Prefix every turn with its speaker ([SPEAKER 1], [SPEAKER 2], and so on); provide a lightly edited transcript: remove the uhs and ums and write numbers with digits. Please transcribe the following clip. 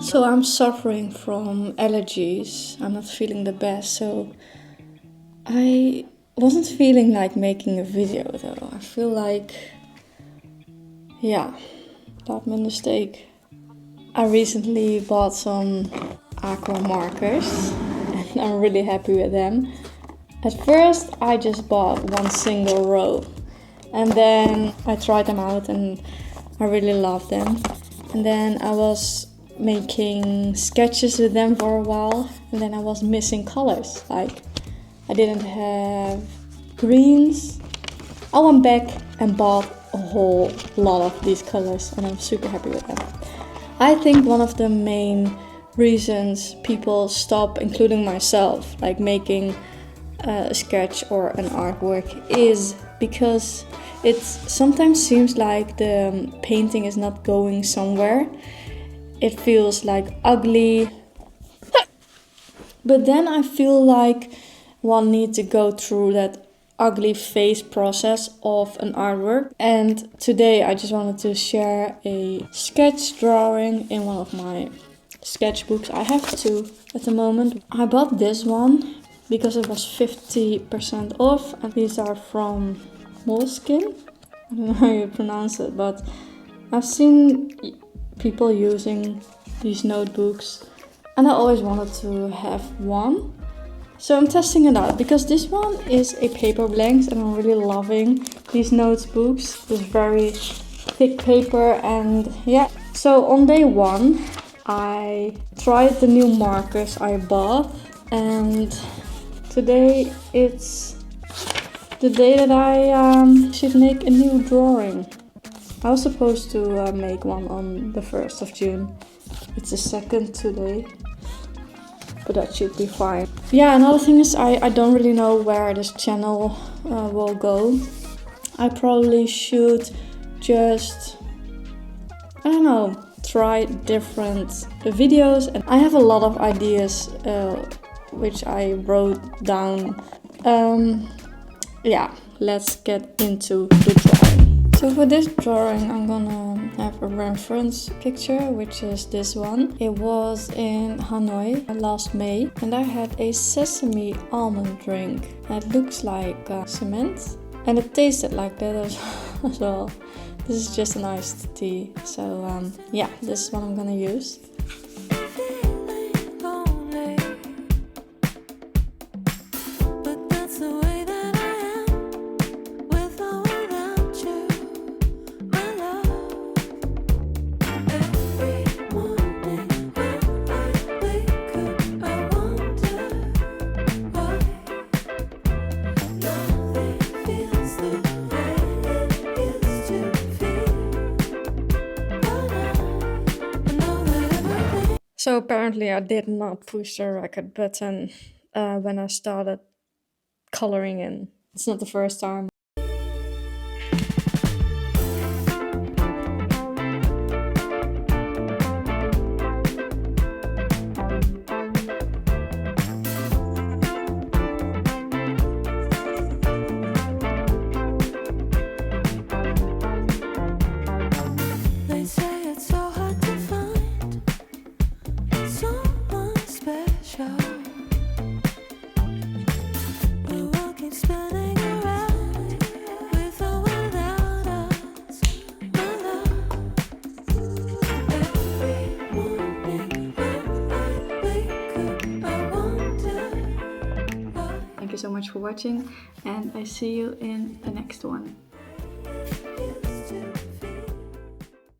[SPEAKER 1] So I'm suffering from allergies. I'm not feeling the best, so I wasn't feeling like making a video though. I feel like, yeah, dat mijn mistake. I recently bought some Aqua markers and I'm really happy with them. At first I just bought one single row and then I tried them out and I really loved them. And then I was making sketches with them for a while and then I was missing colors. Like I didn't have greens. I went back and bought a whole lot of these colors and I'm super happy with them. I think one of the main reasons people stop, including myself, like making a sketch or an artwork is because it sometimes seems like the painting is not going somewhere. It feels like ugly. But then I feel like one needs to go through that ugly phase process of an artwork. And today I just wanted to share a sketch drawing in one of my sketchbooks. I have two at the moment. I bought this one because it was 50% off and these are from Moleskine. I don't know how you pronounce it, but I've seen people using these notebooks and I always wanted to have one. So I'm testing it out because this one is a paper blanks and I'm really loving these notebooks. It's very thick paper and yeah. So on day one I tried the new markers I bought and today it's the day that I should make a new drawing. I was supposed to make one on the 1st of June. It's the 2nd today. But that should be fine. Yeah, another thing is I don't really know where this channel will go. I probably should just, I don't know, try different videos. And I have a lot of ideas which I wrote down. Yeah, let's get into the drawing. So for this drawing I'm gonna have a reference picture, which is this one. It was in Hanoi last May and I had a sesame almond drink. It looks like cement and it tasted like that as well. This is just an iced tea. So yeah, this is what I'm gonna use. So apparently I did not push the record button when I started coloring in. It's not the first time. Thank you so much for watching and I see you in the next one.